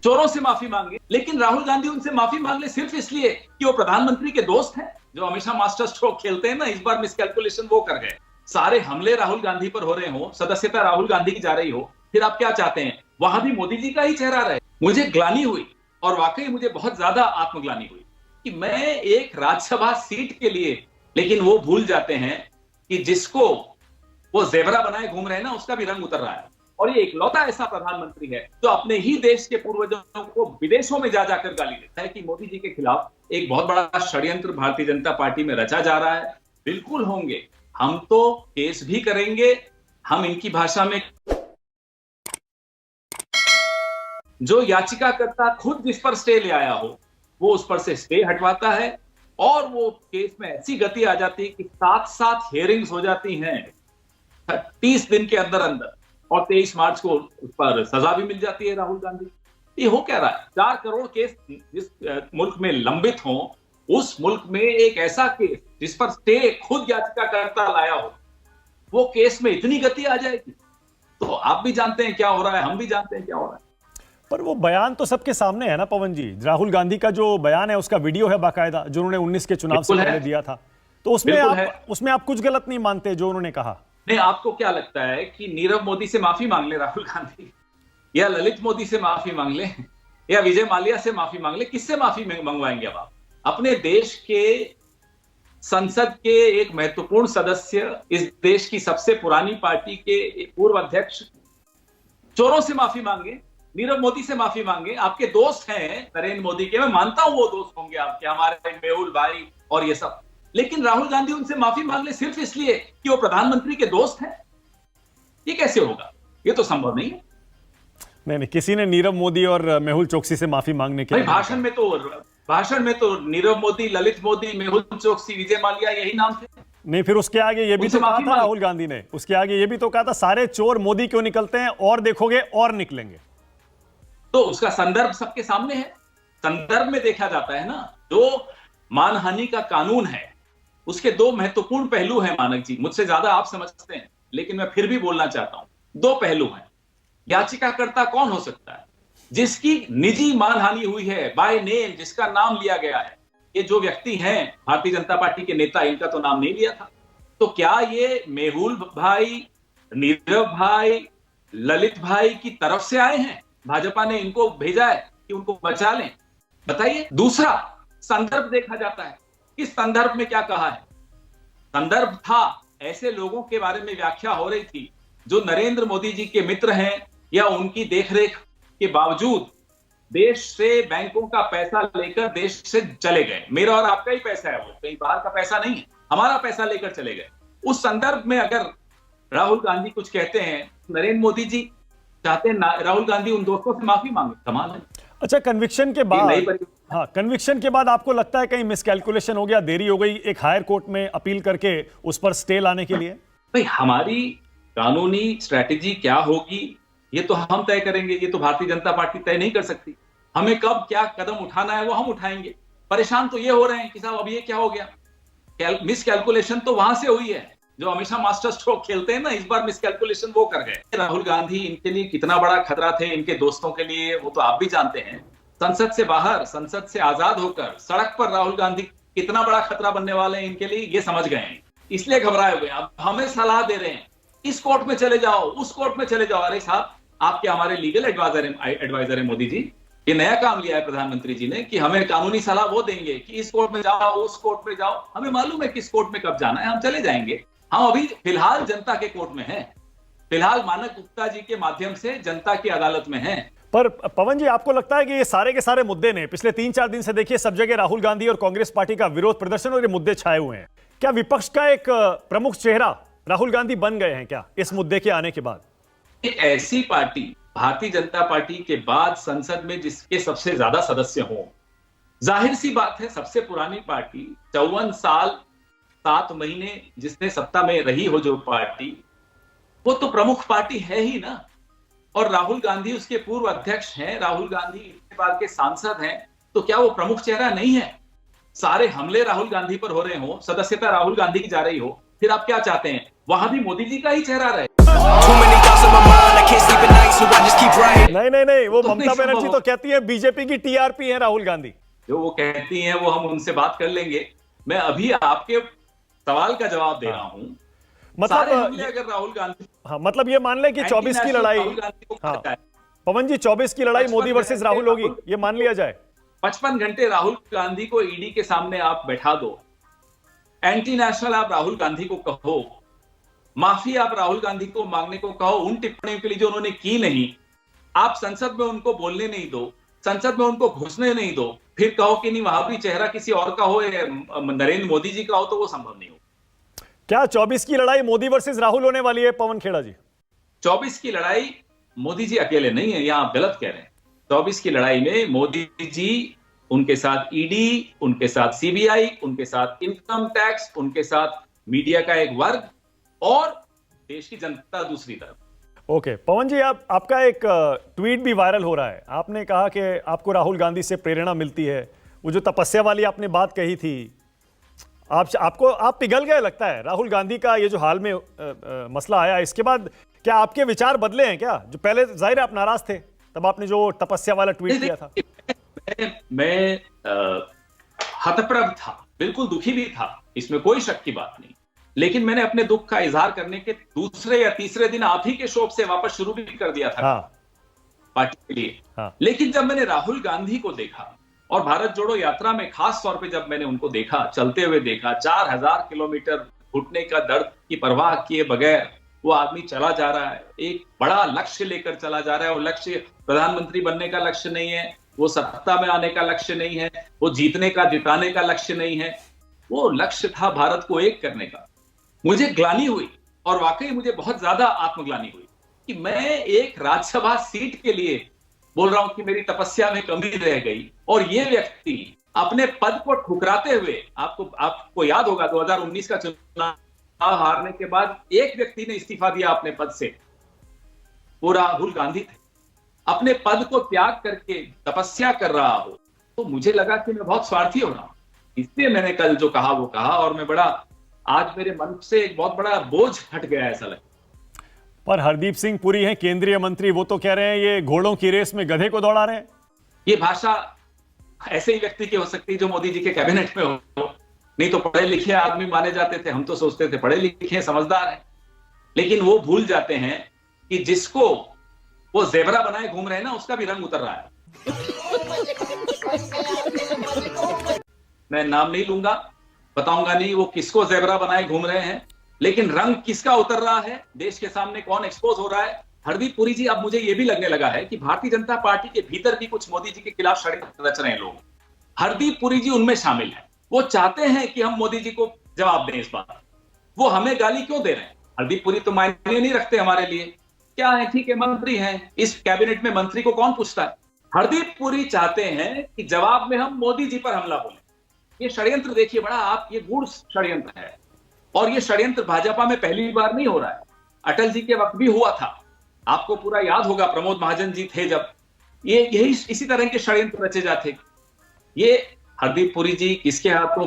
चोरों से माफी मांगे, लेकिन राहुल गांधी उनसे माफी मांग ले सिर्फ इसलिए कि वो प्रधानमंत्री के दोस्त हैं, जो हमेशा मास्टर स्ट्रोक खेलते हैं ना। इस बार मिसकैलकुलेशन वो कर गए। सारे हमले राहुल गांधी पर हो रहे हो, सदस्यता राहुल गांधी की जा रही हो, फिर आप क्या चाहते हैं वहां भी मोदी जी का ही चेहरा रहे। मुझे ग्लानि हुई, और वाकई मुझे बहुत ज्यादा आत्मग्लानि हुई कि मैं एक राज्यसभा सीट के लिए, लेकिन वो भूल जाते हैं कि जिसको वो जेबरा बनाए घूम रहे हैं ना, उसका भी रंग उतर रहा है। और ये इकलौता ऐसा प्रधानमंत्री है जो अपने ही देश के पूर्वजों को विदेशों में जा जाकर गाली देता है कि मोदी जी के खिलाफ एक बहुत बड़ा षड्यंत्र भारतीय जनता पार्टी में रचा जा रहा है। बिल्कुल होंगे, हम तो केस भी करेंगे। हम इनकी भाषा में, जो याचिकाकर्ता खुद जिस पर स्टे ले आया हो, वो उस पर से स्टे हटवाता है, और वो केस में ऐसी गति आ जाती है कि 7 हियरिंग्स हो जाती हैं 30 दिन के अंदर अंदर, और 23 मार्च को उस पर सजा भी मिल जाती है राहुल गांधी। ये हो क्या रहा है? 4 करोड़ केस जिस मुल्क में लंबित हो, उस मुल्क में एक ऐसा केस जिस पर स्टे खुद याचिकाकर्ता लाया हो, वो केस में इतनी गति आ जाएगी। तो आप भी जानते हैं क्या हो रहा है, हम भी जानते हैं क्या हो रहा है। पर वो बयान तो सबके सामने है ना पवन जी। राहुल गांधी का जो बयान है उसका वीडियो है बाकायदा, जो उन्होंने 19 के चुनाव से पहले दिया था। तो उसमें आप कुछ गलत नहीं मानते जो उन्होंने कहा? नहीं, आपको क्या लगता है कि नीरव मोदी से माफी मांग ले राहुल गांधी, या ललित मोदी से माफी मांग ले, या विजय माल्या से माफी मांग ले? किससे माफी मंगवाएंगे अब आप? अपने देश के संसद के एक महत्वपूर्ण सदस्य, इस देश की सबसे पुरानी पार्टी के पूर्व अध्यक्ष चोरों से माफी मांगे, नीरव मोदी से माफी मांगे। आपके दोस्त हैं नरेंद्र मोदी के, मैं मानता हूं वो दोस्त होंगे आपके, हमारे मेहुल भाई और ये सब, लेकिन राहुल गांधी उनसे माफी मांग ले सिर्फ इसलिए कि वो प्रधानमंत्री के दोस्त हैं? ये कैसे होगा? ये तो संभव नहीं है। नहीं, किसी ने नीरव मोदी और मेहुल चोकसी से माफी मांगने के भाषण में तो नीरव मोदी, ललित मोदी, मेहुल चोकसी, विजय माल्या यही नाम थे। नहीं, फिर उसके आगे ये भी तो कहा था राहुल गांधी ने, उसके आगे ये भी तो कहा था सारे चोर मोदी क्यों निकलते हैं, और देखोगे और निकलेंगे। तो उसका संदर्भ सबके सामने है। संदर्भ में देखा जाता है ना। जो मानहानि का कानून है उसके 2 महत्वपूर्ण पहलू हैं मानक जी, मुझसे ज्यादा आप समझते हैं, लेकिन मैं फिर भी बोलना चाहता हूं। 2 पहलू हैं। याचिकाकर्ता कौन हो सकता है? जिसकी निजी मानहानि हुई है, बाय नेम, जिसका नाम लिया गया है। ये जो व्यक्ति हैं भारतीय जनता पार्टी के नेता, इनका तो नाम नहीं लिया था। तो क्या ये मेहुल भाई, नीरव भाई, ललित भाई की तरफ से आए हैं? भाजपा ने इनको भेजा है कि उनको बचा लें? बताइए। दूसरा, संदर्भ देखा जाता है। किस संदर्भ में क्या कहा है? संदर्भ था, ऐसे लोगों के बारे में व्याख्या हो रही थी जो नरेंद्र मोदी जी के मित्र हैं, या उनकी देखरेख के बावजूद देश से बैंकों का पैसा लेकर देश से चले गए। मेरा और आपका ही पैसा है, वो कहीं बाहर का पैसा नहीं है, हमारा पैसा लेकर चले गए। उस संदर्भ में अगर राहुल गांधी कुछ कहते हैं, नरेंद्र मोदी जी चाहते हैं राहुल गांधी उन दोस्तों से माफी मांगे। कमाल है। अच्छा, कन्विक्शन के बाद, हाँ, कन्विक्शन के बाद आपको लगता है कहीं मिसकैलकुलेशन हो गया, देरी हो गई एक हायर कोर्ट में अपील करके उस पर स्टे लाने के लिए? भाई, हमारी कानूनी स्ट्रैटेजी क्या होगी ये तो हम तय करेंगे। ये तो भारतीय जनता पार्टी तय नहीं कर सकती। हमें कब क्या कदम उठाना है वो हम उठाएंगे। परेशान तो ये हो रहे हैं कि साहब अब ये क्या हो गया। मिसकैलकुलेशन तो वहां से हुई है, जो हमेशा मास्टर स्ट्रोक खेलते हैं ना, इस बार मिसकैलकुलेशन वो कर गए। राहुल गांधी इनके लिए कितना बड़ा खतरा थे, इनके दोस्तों के लिए, वो तो आप भी जानते हैं। संसद से बाहर, संसद से आजाद होकर सड़क पर राहुल गांधी कितना बड़ा खतरा बनने वाले हैं इनके लिए, ये समझ गए हैं, इसलिए घबराए हुए हैं। अब हमें सलाह दे रहे हैं, इस कोर्ट में चले जाओ, उस कोर्ट में चले जाओ। अरे साहब, आपके हमारे लीगल एडवाइजर है मोदी जी। ये नया काम लिया है प्रधानमंत्री जी ने कि हमें कानूनी सलाह वो देंगे कि इस कोर्ट में जाओ, उस कोर्ट में जाओ। हमें मालूम है किस कोर्ट में कब जाना है, हम चले जाएंगे। हम अभी फिलहाल जनता के कोर्ट में हैं, फिलहाल मानक गुप्ता जी के माध्यम से जनता की अदालत में हैं। पर पवन जी, आपको लगता है कि ये सारे के सारे मुद्दे ने पिछले 3-4 दिन से देखिए सब जगह राहुल गांधी और कांग्रेस पार्टी का विरोध प्रदर्शन और ये मुद्दे छाए हुए हैं, क्या विपक्ष का एक प्रमुख चेहरा राहुल गांधी बन गए हैं क्या इस मुद्दे के आने के बाद? एक ऐसी पार्टी, भारतीय जनता पार्टी के बाद संसद में जिसके सबसे ज्यादा सदस्य हों, जाहिर सी बात है सबसे पुरानी पार्टी, 54 साल 7 महीने जिसने सत्ता में रही हो जो पार्टी, वो तो प्रमुख पार्टी है ही ना। और राहुल गांधी उसके पूर्व अध्यक्ष हैं, राहुल गांधी इतने बार के सांसद हैं, तो क्या वो प्रमुख चेहरा नहीं है? सारे हमले राहुल गांधी पर हो रहे हो, सदस्यता राहुल गांधी की जा रही हो, फिर आप क्या चाहते हैं वहां भी मोदी जी का ही चेहरा रहे? can't sleep at night, so I just keep writing. नहीं, वो तो ममता नहीं बनर्जी संभव। तो कहती है बीजेपी की टीआरपी है राहुल गांधी। जो वो कहती हैं वो हम उनसे बात कर लेंगे। मैं अभी आपके सवाल का जवाब दे रहा हूं। सारे हमले मतलब अगर राहुल गांधी, हाँ, मतलब ये मान लें कि 24 की एंटी-नेशनल लड़ाई, राहुल गांधी को हाँ कहा जाए, पवन जी 24 की लड़ाई 55 मोदी वर्सेस घंटे राहुल होगी, राहुल- ये मान लिया जाए। 55 घंटे राहुल गांधी को ईडी के सामने आप बैठा दो, एंटी नेशनल आप राहुल गांधी को कहो, माफी आप राहुल गांधी को मांगने को कहो उन टिप्पणियों के लिए जो उन्होंने की नहीं, आप संसद में उनको बोलने नहीं दो, संसद में उनको घुसने नहीं दो, फिर कहो कि नहीं वहां भी चेहरा किसी और का हो, नरेंद्र मोदी जी का हो, तो वो संभव नहीं हो। क्या 24 की लड़ाई मोदी वर्सेस राहुल होने वाली है पवन खेड़ा जी? 24 की लड़ाई मोदी जी अकेले नहीं है, यहां आप गलत कह रहे हैं। 24 की लड़ाई में मोदी जी, उनके साथ ईडी, उनके साथ सीबीआई, उनके साथ इनकम टैक्स, उनके साथ मीडिया का एक वर्ग और देश की जनता दूसरी तरफ। ओके पवन जी, आपका एक ट्वीट भी वायरल हो रहा है। आपने कहा कि आपको राहुल गांधी से प्रेरणा मिलती है। वो जो तपस्या वाली आपने बात कही थी, आप पिघल गए लगता है। राहुल गांधी का ये जो हाल में मसला आया, इसके बाद क्या आपके विचार बदले हैं क्या? जो पहले जाहिर है आप नाराज थे, तब आपने जो तपस्या वाला ट्वीट किया था। मैं हतप्रभ था, बिल्कुल दुखी भी था, इसमें कोई शक की बात नहीं। लेकिन मैंने अपने दुख का इजहार करने के दूसरे या तीसरे दिन आप ही के शो से वापस शुरू भी कर दिया था, हाँ, पार्टी के लिए। हाँ। लेकिन जब मैंने राहुल गांधी को देखा और भारत जोड़ो यात्रा में खास तौर पे जब मैंने उनको देखा, चलते हुए देखा, 4000 किलोमीटर घुटने का दर्द की परवाह किए बगैर वो आदमी चला जा रहा है, एक बड़ा लक्ष्य लेकर चला जा रहा है। और लक्ष्य प्रधानमंत्री बनने का लक्ष्य नहीं है, वो सत्ता में आने का लक्ष्य नहीं है, वो जीतने का, जिताने का लक्ष्य नहीं है, वो लक्ष्य था भारत को एक करने का। मुझे ग्लानि हुई, और वाकई मुझे बहुत ज्यादा आत्मग्लानि हुई कि मैं एक राज्यसभा सीट के लिए बोल रहा हूं कि मेरी तपस्या में कमी रह गई, और ये व्यक्ति अपने पद को ठुकराते हुए, आपको याद होगा 2019 का चुनाव हारने के बाद एक व्यक्ति ने इस्तीफा दिया अपने पद से, वो राहुल गांधी थे। अपने पद को त्याग करके तपस्या कर रहा हो, तो मुझे लगा कि मैं बहुत स्वार्थी हो रहा हूं। इसलिए मैंने कल जो कहा वो कहा, और मैं आज मेरे मन से एक बहुत बड़ा बोझ हट गया, ऐसा लगा। पर हरदीप सिंह पुरी हैं केंद्रीय मंत्री, वो तो कह रहे हैं ये घोड़ों की रेस में गधे को दौड़ा रहे हैं। ये भाषा ऐसे ही व्यक्ति की हो सकती है जो मोदी जी के कैबिनेट में हो, नहीं तो पढ़े लिखे आदमी माने जाते थे। हम तो सोचते थे पढ़े लिखे समझदार हैं, लेकिन वो भूल जाते हैं कि जिसको वो जेबरा बनाए घूम रहे हैं ना, उसका भी रंग उतर रहा है। मैं नाम नहीं लूंगा, बताऊंगा नहीं वो किसको जेबरा बनाए घूम रहे हैं, लेकिन रंग किसका उतर रहा है, देश के सामने कौन एक्सपोज हो रहा है। हरदीप पुरी जी, अब मुझे यह भी लगने लगा है कि भारतीय जनता पार्टी के भीतर भी कुछ मोदी जी के खिलाफ षड्यंत्र रच रहे हैं लोग। हरदीप पुरी जी उनमें शामिल है। वो चाहते हैं कि हम मोदी जी को जवाब दें इस बात। वो हमें गाली क्यों दे रहे हैं? हरदीप पुरी तो मायने नहीं रखते हमारे लिए, क्या है, ठीक है, मंत्री हैं, इस कैबिनेट में मंत्री को कौन पूछता है। हरदीप पुरी चाहते हैं कि जवाब में हम मोदी जी पर हमला बोलें। ये षड्यंत्र देखिए बड़ा, आप, ये गूढ़ षड्यंत्र है, और ये षड्यंत्र भाजपा में पहली बार नहीं हो रहा है। अटल जी के वक्त भी हुआ था, आपको पूरा याद होगा, प्रमोद महाजन जी थे जब, ये यही इसी तरह के षड्यंत्र रचे जाते। ये हरदीप पुरी जी किसके हाथों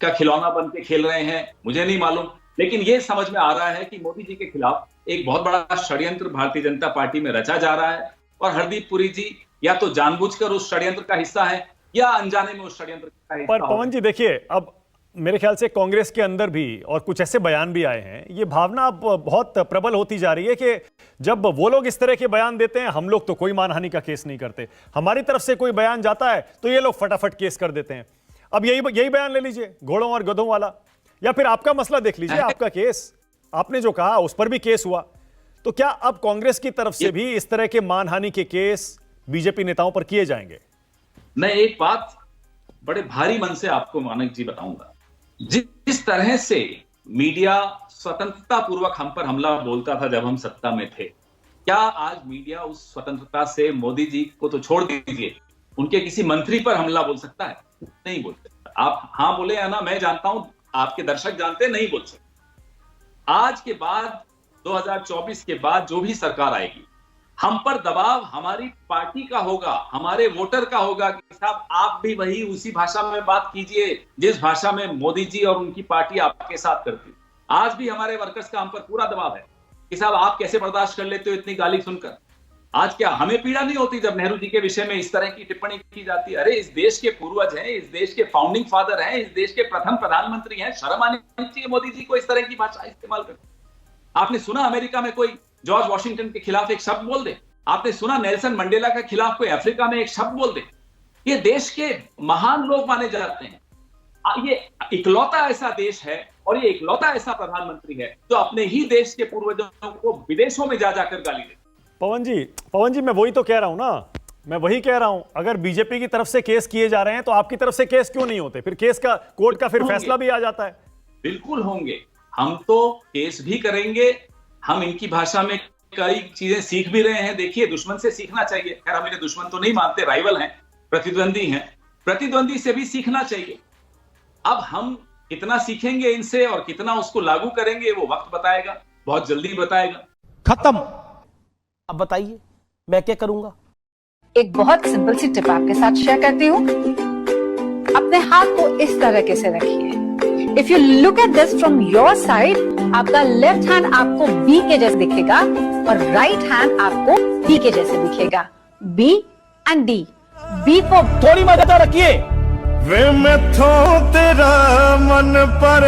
का खिलौना बन के खेल रहे हैं मुझे नहीं मालूम, लेकिन ये समझ में आ रहा है कि मोदी जी के खिलाफ एक बहुत बड़ा षड्यंत्र भारतीय जनता पार्टी में रचा जा रहा है, और हरदीप पुरी जी या तो जानबूझकर उस षड्यंत्र का हिस्सा है या अनजाने में उस षड्यंत्र का हिस्सा। पर पवन जी देखिए, अब मेरे ख्याल से कांग्रेस के अंदर भी और कुछ ऐसे बयान भी आए हैं, ये भावना अब बहुत प्रबल होती जा रही है कि जब वो लोग इस तरह के बयान देते हैं, हम लोग तो कोई मानहानि का केस नहीं करते, हमारी तरफ से कोई बयान जाता है तो ये लोग फटाफट केस कर देते हैं। अब यही बयान ले लीजिए, घोड़ों और गधों वाला, या फिर आपका मसला देख लीजिए, आपका केस, आपने जो कहा उस पर भी केस हुआ। तो क्या अब कांग्रेस की तरफ से भी इस तरह के मानहानि के केस बीजेपी नेताओं पर किए जाएंगे? मैं एक बात बड़े भारी मन से आपको मानक जी बताऊंगा, जिस तरह से मीडिया स्वतंत्रता पूर्वक हम पर हमला बोलता था जब हम सत्ता में थे, क्या आज मीडिया उस स्वतंत्रता से, मोदी जी को तो छोड़ दीजिए, उनके किसी मंत्री पर हमला बोल सकता है? नहीं बोल सकता। आप हाँ बोले या ना, मैं जानता हूं, आपके दर्शक जानते हैं, नहीं बोल सकते। आज के बाद 2024 के बाद जो भी सरकार आएगी, हम पर दबाव हमारी पार्टी का होगा, हमारे वोटर का होगा कि साहब आप भी वही उसी भाषा में बात कीजिए जिस भाषा में मोदी जी और उनकी पार्टी आपके साथ करती। आज भी हमारे वर्कर्स का हम पर पूरा दबाव है कि साहब आप कैसे बर्दाश्त कर लेते हो इतनी गाली सुनकर। आज क्या हमें पीड़ा नहीं होती जब नेहरू जी के विषय में इस तरह की टिप्पणी की जाती है? अरे इस देश के पूर्वज हैं, इस देश के फाउंडिंग फादर हैं, इस देश के प्रथम प्रधानमंत्री हैं, शर्म आनी चाहिए मोदी जी को इस तरह की भाषा इस्तेमाल कर। आपने सुना अमेरिका में कोई जॉर्ज वॉशिंगटन के खिलाफ एक शब्द बोल दे? आपने सुना नेल्सन मंडेला के खिलाफ कोई अफ्रीका में एक शब्द बोल दे? ये देश के महान लोग माने जाते हैं। ये इकलौता ऐसा देश है और ये इकलौता ऐसा प्रधानमंत्री है जो अपने ही देश के पूर्वजों को विदेशों में जा जाकर गाली दे। पवन जी मैं वही तो कह रहा हूं ना, मैं वही कह रहा हूं। अगर बीजेपी की तरफ से केस किए जा रहे हैं तो आपकी तरफ से केस क्यों नहीं होते? फिर केस का, कोर्ट का फिर फैसला भी आ जाता है। बिल्कुल होंगे, हम तो केस भी करेंगे। हम इनकी भाषा में कई चीजें सीख भी रहे हैं। देखिए, दुश्मन से सीखना चाहिए। खैर हम इन्हें दुश्मन तो नहीं मानते, राइवल हैं, प्रतिद्वंदी हैं। प्रतिद्वंदी से भी सीखना चाहिए। अब हम कितना सीखेंगे इनसे और कितना उसको लागू करेंगे वो वक्त बताएगा, बहुत जल्दी बताएगा। खत्म। अब बताइए मैं क्या करूंगा? एक बहुत सिंपल सी टिप आपके साथ शेयर करती हूँ। अपने हाथ को इस तरीके से रखिए। If you look at this from your side, आपका लेफ्ट हैंड आपको बी के जैसे दिखेगा और राइट हैंड आपको डी के जैसे दिखेगा। B and D. B for थोड़ी मदद रखिए। वे मैथों तेरा मन पर